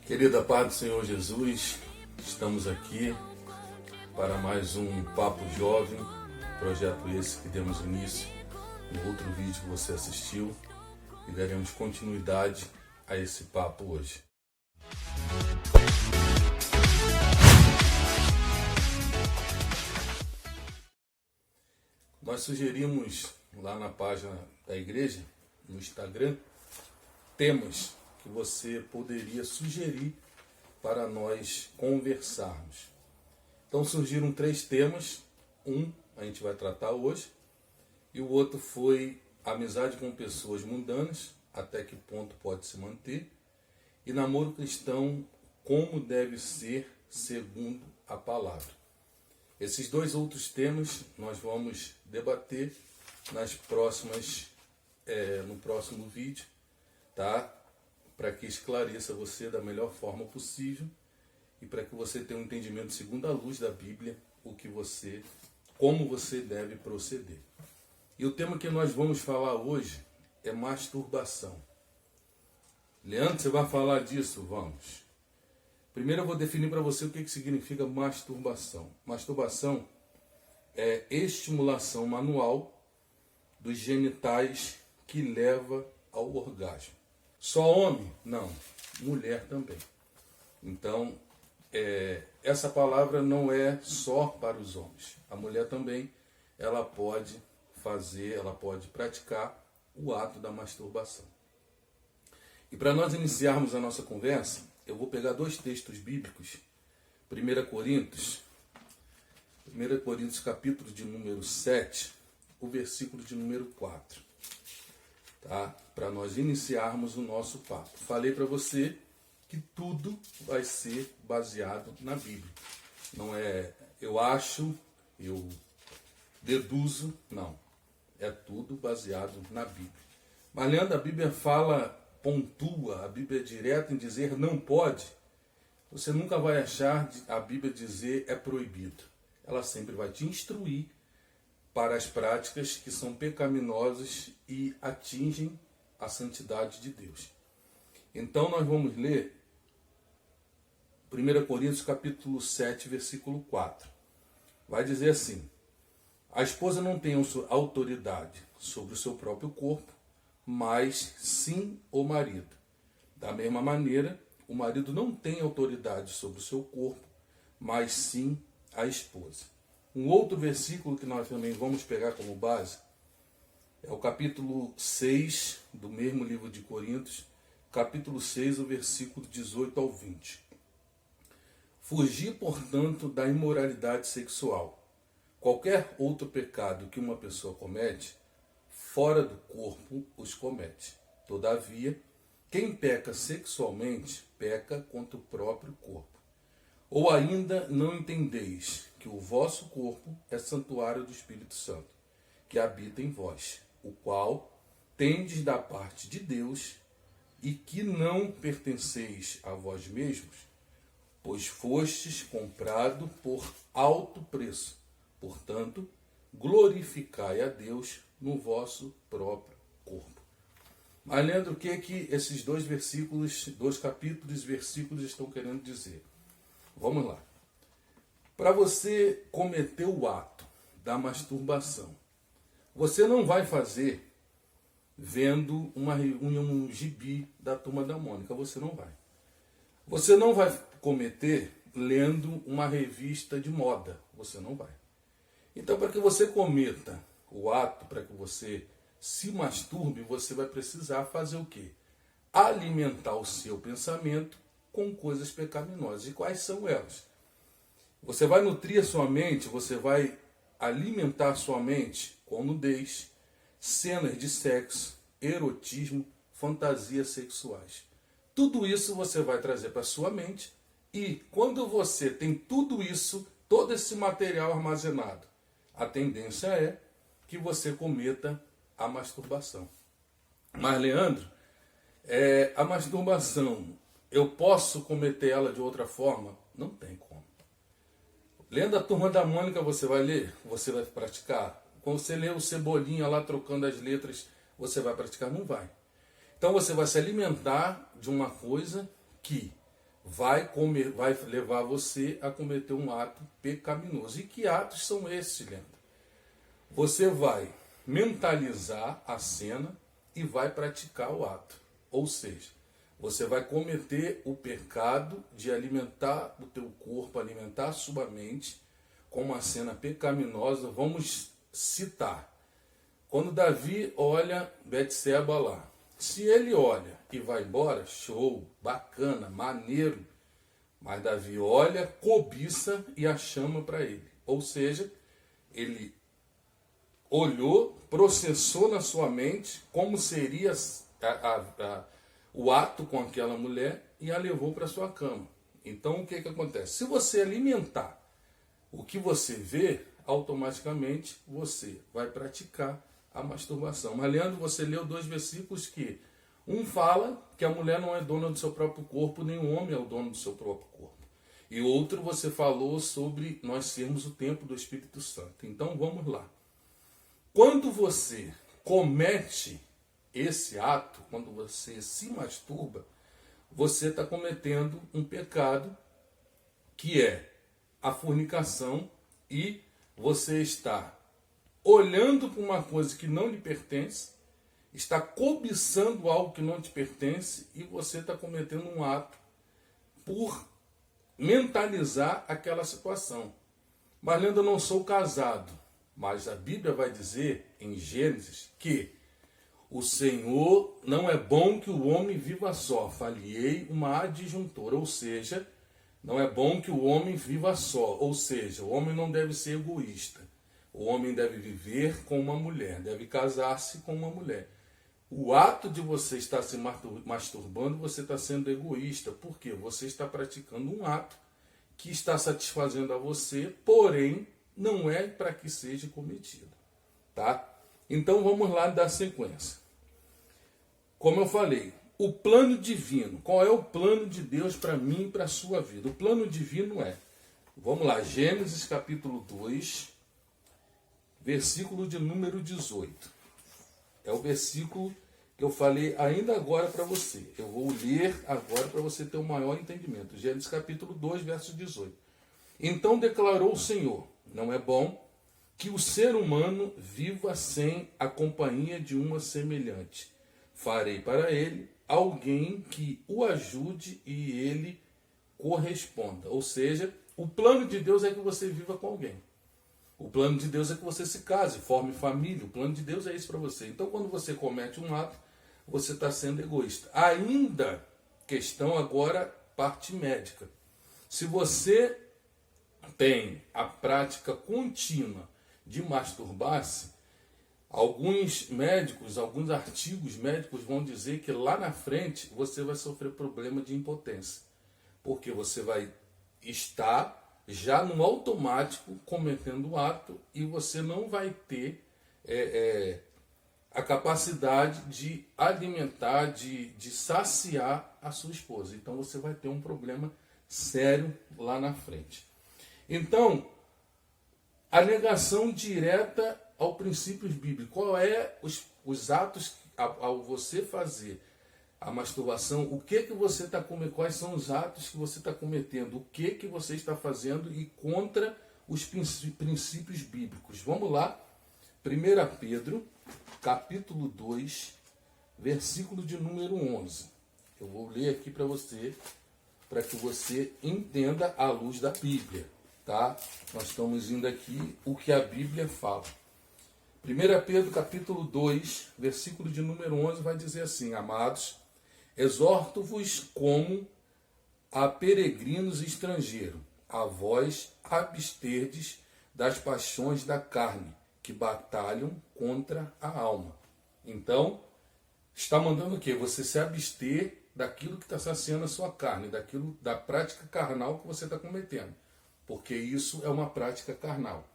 Querida paz do Senhor Jesus, estamos aqui para mais um Papo Jovem, projeto esse que demos início no outro vídeo que você assistiu e daremos continuidade a esse papo hoje. Nós sugerimos lá na página da igreja, no Instagram, temas que você poderia sugerir para nós conversarmos. Então surgiram 3 temas. Um a gente vai tratar hoje e o outro foi amizade com pessoas mundanas, até que ponto pode se manter, e namoro cristão, como deve ser segundo a palavra. Esses 2 outros temas nós vamos debater no próximo vídeo, tá? Para que esclareça você da melhor forma possível e para que você tenha um entendimento segundo a luz da Bíblia, como você deve proceder. E o tema que nós vamos falar hoje é masturbação. Leandro, você vai falar disso? Vamos. Primeiro eu vou definir para você o que significa masturbação. Masturbação é estimulação manual dos genitais que leva ao orgasmo. Só homem? Não. Mulher também. Então, essa palavra não é só para os homens. A mulher também, ela pode praticar o ato da masturbação. E para nós iniciarmos a nossa conversa, eu vou pegar 2 textos bíblicos. 1 Coríntios capítulo de número 7, o versículo de número 4. Tá? Para nós iniciarmos o nosso papo. Falei para você que tudo vai ser baseado na Bíblia. Não é eu acho, eu deduzo, não. É tudo baseado na Bíblia. Mas, Leandro, a Bíblia pontua, a Bíblia é direta em dizer não pode. Você nunca vai achar a Bíblia dizer é proibido. Ela sempre vai te instruir para as práticas que são pecaminosas e atingem a santidade de Deus. Então nós vamos ler 1 Coríntios capítulo 7, versículo 4. Vai dizer assim: a esposa não tem autoridade sobre o seu próprio corpo, mas sim o marido. Da mesma maneira, o marido não tem autoridade sobre o seu corpo, mas sim a esposa. Um outro versículo que nós também vamos pegar como base é o capítulo 6 do mesmo livro de Coríntios, capítulo 6, o versículo 18 ao 20. Fugir, portanto, da imoralidade sexual. Qualquer outro pecado que uma pessoa comete, fora do corpo os comete. Todavia, quem peca sexualmente, peca contra o próprio corpo. Ou ainda não entendeis que o vosso corpo é santuário do Espírito Santo, que habita em vós, o qual tendes da parte de Deus, e que não pertenceis a vós mesmos, pois fostes comprado por alto preço. Portanto, glorificai a Deus no vosso próprio corpo. Mas, Leandro, o que esses 2 capítulos, versículos estão querendo dizer? Vamos lá. Para você cometer o ato da masturbação, você não vai fazer vendo um gibi da Turma da Mônica. Você não vai. Você não vai cometer lendo uma revista de moda. Você não vai. Então, para que você cometa o ato, para que você se masturbe, você vai precisar fazer o quê? Alimentar o seu pensamento com coisas pecaminosas. E quais são elas? Você vai nutrir a sua mente, você vai alimentar a sua mente com nudez, cenas de sexo, erotismo, fantasias sexuais. Tudo isso você vai trazer para a sua mente e quando você tem tudo isso, todo esse material armazenado, a tendência é que você cometa a masturbação. Mas, Leandro, a masturbação, eu posso cometer ela de outra forma? Não tem como. Lendo a Turma da Mônica, você vai ler, você vai praticar. Quando você lê o Cebolinha lá trocando as letras, você vai praticar? Não vai. Então você vai se alimentar de uma coisa que vai levar você a cometer um ato pecaminoso. E que atos são esses, Leandro? Você vai mentalizar a cena e vai praticar o ato. Ou seja, você vai cometer o pecado de alimentar o teu corpo, alimentar a sua mente com uma cena pecaminosa. Vamos citar. Quando Davi olha Betseba lá, se ele olha e vai embora, show, bacana, maneiro. Mas Davi olha, cobiça e a chama para ele. Ou seja, ele olhou, processou na sua mente como seria o ato com aquela mulher e a levou para sua cama. Então o que acontece? Se você alimentar o que você vê, automaticamente você vai praticar a masturbação. Mas, Leandro, você leu 2 versículos que um fala que a mulher não é dona do seu próprio corpo, nem o homem é o dono do seu próprio corpo. E outro você falou sobre nós sermos o templo do Espírito Santo. Então vamos lá. Quando você comete esse ato, quando você se masturba, você está cometendo um pecado que é a fornicação, e você está olhando para uma coisa que não lhe pertence, está cobiçando algo que não te pertence, e você está cometendo um ato por mentalizar aquela situação. Mas, Leandro, eu não sou casado. Mas a Bíblia vai dizer em Gênesis que o Senhor não é bom que o homem viva só. Falhei uma adjuntora, ou seja, não é bom que o homem viva só. Ou seja, o homem não deve ser egoísta. O homem deve viver com uma mulher, deve casar-se com uma mulher. O ato de você estar se masturbando, você está sendo egoísta. Por quê? Você está praticando um ato que está satisfazendo a você, porém não é para que seja cometido. Tá? Então vamos lá dar sequência. Como eu falei, o plano divino. Qual é o plano de Deus para mim e para a sua vida? O plano divino é, vamos lá, Gênesis capítulo 2, versículo de número 18. É o versículo que eu falei ainda agora para você. Eu vou ler agora para você ter um maior entendimento. Gênesis capítulo 2, verso 18. Então declarou o Senhor: não é bom que o ser humano viva sem a companhia de uma semelhante. Farei para ele alguém que o ajude e ele corresponda. Ou seja, o plano de Deus é que você viva com alguém. O plano de Deus é que você se case, forme família. O plano de Deus é isso para você. Então, quando você comete um ato, você está sendo egoísta. Ainda, questão agora, parte médica. Se você tem a prática contínua de masturbar-se, alguns médicos, alguns artigos médicos vão dizer que lá na frente você vai sofrer problema de impotência. Porque você vai estar já no automático cometendo o ato e você não vai ter a capacidade de alimentar, de saciar a sua esposa. Então você vai ter um problema sério lá na frente. Então, a negação direta ao princípios bíblicos. Qual é os atos ao você fazer a masturbação? O que você está cometendo? Quais são os atos que você está cometendo? O que você está fazendo e contra os princípios bíblicos? Vamos lá. 1 Pedro, capítulo 2, versículo de número 11. Eu vou ler aqui para você, para que você entenda à luz da Bíblia. Tá? Nós estamos indo aqui o que a Bíblia fala. 1 Pedro capítulo 2, versículo de número 11 vai dizer assim: amados, exorto-vos como a peregrinos estrangeiros, a vós absterdes das paixões da carne, que batalham contra a alma. Então, está mandando o quê? Você se abster daquilo que está saciando a sua carne, daquilo da prática carnal que você está cometendo. Porque isso é uma prática carnal.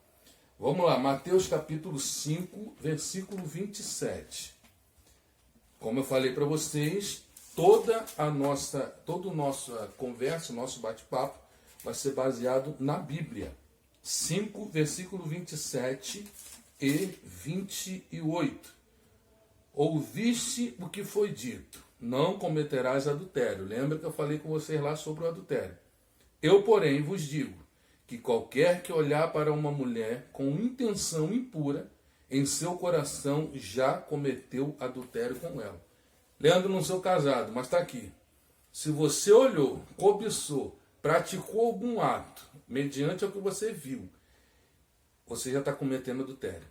Vamos lá, Mateus capítulo 5, versículo 27. Como eu falei para vocês, toda a nossa conversa, o nosso bate-papo, vai ser baseado na Bíblia. 5, versículo 27 e 28. Ouviste o que foi dito, não cometerás adultério. Lembra que eu falei com vocês lá sobre o adultério. Eu, porém, vos digo que qualquer que olhar para uma mulher com intenção impura, em seu coração já cometeu adultério com ela. Leandro, não sou casado, mas está aqui. Se você olhou, cobiçou, praticou algum ato, mediante o que você viu, você já está cometendo adultério.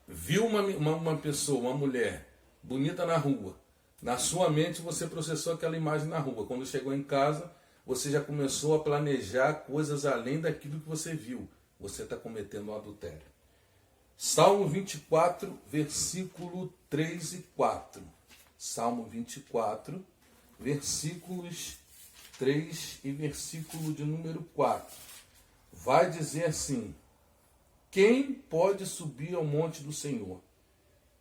Viu uma pessoa, uma mulher bonita na rua, na sua mente você processou aquela imagem na rua. Quando chegou em casa, você já começou a planejar coisas além daquilo que você viu. Você está cometendo um adultério. Salmo 24, versículo 3 e 4. Salmo 24, versículos 3 e versículo de número 4. Vai dizer assim: quem pode subir ao monte do Senhor?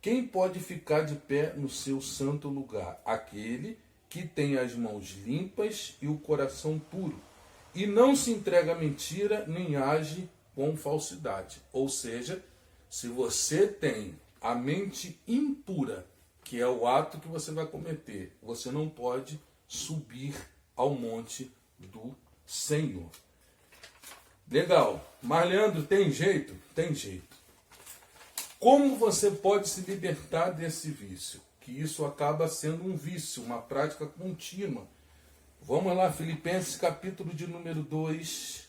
Quem pode ficar de pé no seu santo lugar? Aquele que tem as mãos limpas e o coração puro, e não se entrega à mentira, nem age com falsidade. Ou seja, se você tem a mente impura, que é o ato que você vai cometer, você não pode subir ao monte do Senhor. Legal. Mas, Leandro, tem jeito? Tem jeito. Como você pode se libertar desse vício? Que isso acaba sendo um vício, uma prática contínua. Vamos lá, Filipenses, capítulo de número 2.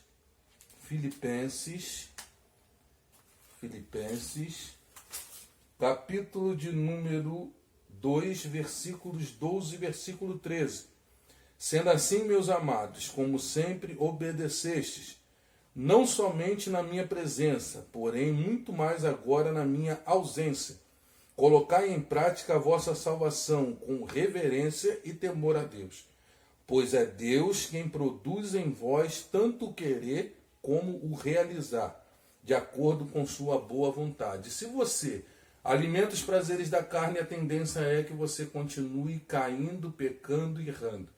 Filipenses, capítulo de número 2, versículos 12 e versículo 13. Sendo assim, meus amados, como sempre obedecestes, não somente na minha presença, porém muito mais agora na minha ausência, colocai em prática a vossa salvação com reverência e temor a Deus, pois é Deus quem produz em vós tanto o querer como o realizar, de acordo com sua boa vontade. Se você alimenta os prazeres da carne, a tendência é que você continue caindo, pecando e errando.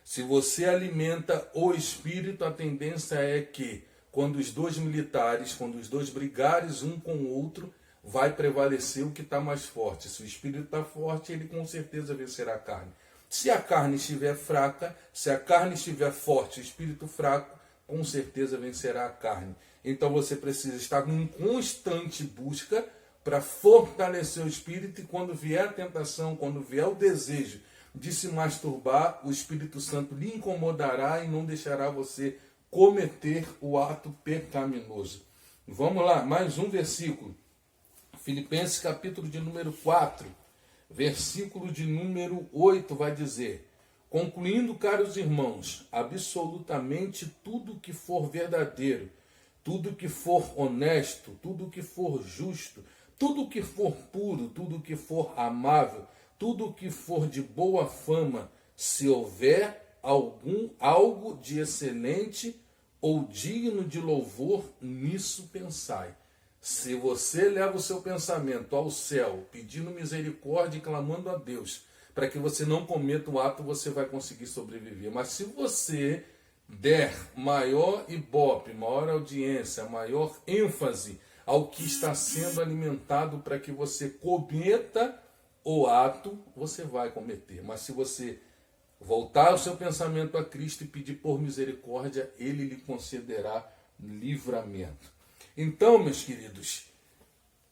Se você alimenta o espírito, a tendência é que quando os dois militares, quando os dois brigarem um com o outro, vai prevalecer o que está mais forte. Se o espírito está forte, ele com certeza vencerá a carne. Se a carne estiver fraca, se a carne estiver forte, o espírito fraco, com certeza vencerá a carne. Então você precisa estar em constante busca para fortalecer o espírito, e quando vier a tentação, quando vier o desejo de se masturbar, o Espírito Santo lhe incomodará e não deixará você cometer o ato pecaminoso. Vamos lá, mais um versículo. Filipenses capítulo de número 4, versículo de número 8 vai dizer: concluindo, caros irmãos, absolutamente tudo que for verdadeiro, tudo que for honesto, tudo que for justo, tudo que for puro, tudo que for amável, tudo que for de boa fama, se houver algo de excelente ou digno de louvor, nisso pensai. Se você leva o seu pensamento ao céu, pedindo misericórdia e clamando a Deus, para que você não cometa o ato, você vai conseguir sobreviver. Mas se você der maior ibope, maior audiência, maior ênfase ao que está sendo alimentado para que você cometa o ato, você vai cometer. Mas se você voltar o seu pensamento a Cristo e pedir por misericórdia, Ele lhe concederá livramento. Então, meus queridos,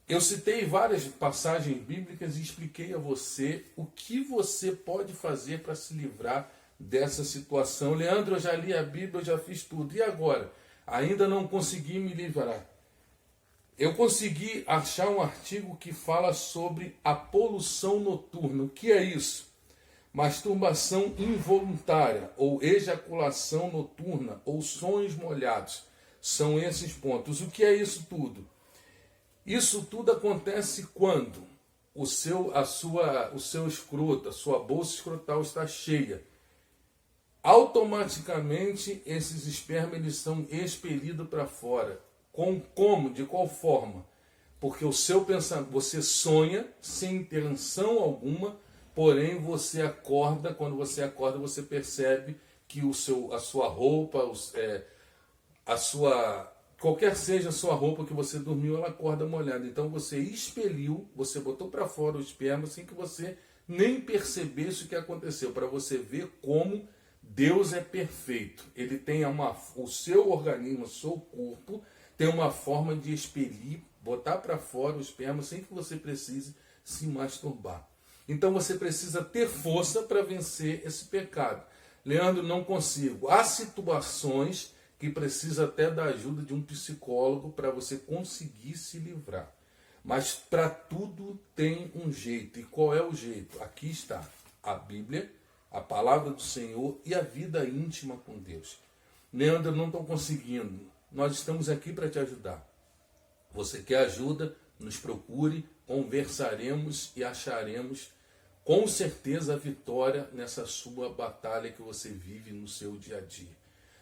eu citei várias passagens bíblicas e expliquei a você o que você pode fazer para se livrar dessa situação. Leandro, eu já li a Bíblia, eu já fiz tudo. E agora? Ainda não consegui me livrar. Eu consegui achar um artigo que fala sobre a poluição noturna. O que é isso? Masturbação involuntária, ou ejaculação noturna, ou sonhos molhados. São esses pontos. O que é isso tudo? Isso tudo acontece quando o seu escroto, a sua bolsa escrotal está cheia. Automaticamente esses espermas eles são expelidos para fora. Como? De qual forma? Porque o seu pensamento, você sonha sem intenção alguma, porém você acorda, quando você acorda você percebe que a sua roupa, qualquer seja a sua roupa que você dormiu, ela acorda molhada. Então você expeliu, você botou para fora o esperma sem que você nem percebesse o que aconteceu, para você ver como Deus é perfeito. Ele tem o seu organismo, o seu corpo, tem uma forma de expelir, botar para fora o esperma sem que você precise se masturbar. Então você precisa ter força para vencer esse pecado. Leandro, não consigo. Há situações que precisa até da ajuda de um psicólogo para você conseguir se livrar. Mas para tudo tem um jeito. E qual é o jeito? Aqui está a Bíblia, a palavra do Senhor e a vida íntima com Deus. Leandro, não estou conseguindo. Nós estamos aqui para te ajudar. Você quer ajuda? Nos procure, conversaremos e acharemos com certeza a vitória nessa sua batalha que você vive no seu dia a dia.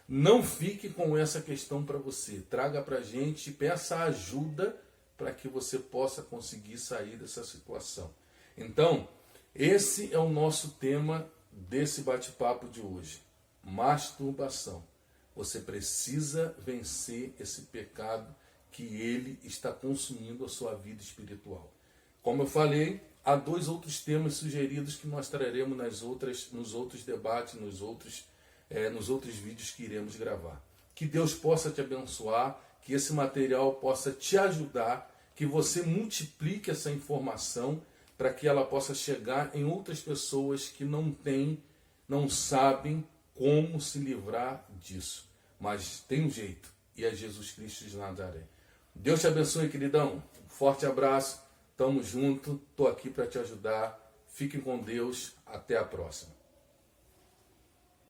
Não fique com essa questão para você. Traga para a gente, peça ajuda para que você possa conseguir sair dessa situação. Então, esse é o nosso tema desse bate-papo de hoje. Masturbação. Você precisa vencer esse pecado que ele está consumindo a sua vida espiritual. Como eu falei, há 2 outros temas sugeridos que nós traremos nos outros debates, nos outros vídeos que iremos gravar. Que Deus possa te abençoar, que esse material possa te ajudar, que você multiplique essa informação para que ela possa chegar em outras pessoas que não sabem como se livrar disso. Mas tem um jeito, e é Jesus Cristo de Nazaré. Deus te abençoe, queridão. Um forte abraço. Tamo junto. Tô aqui para te ajudar. Fiquem com Deus. Até a próxima.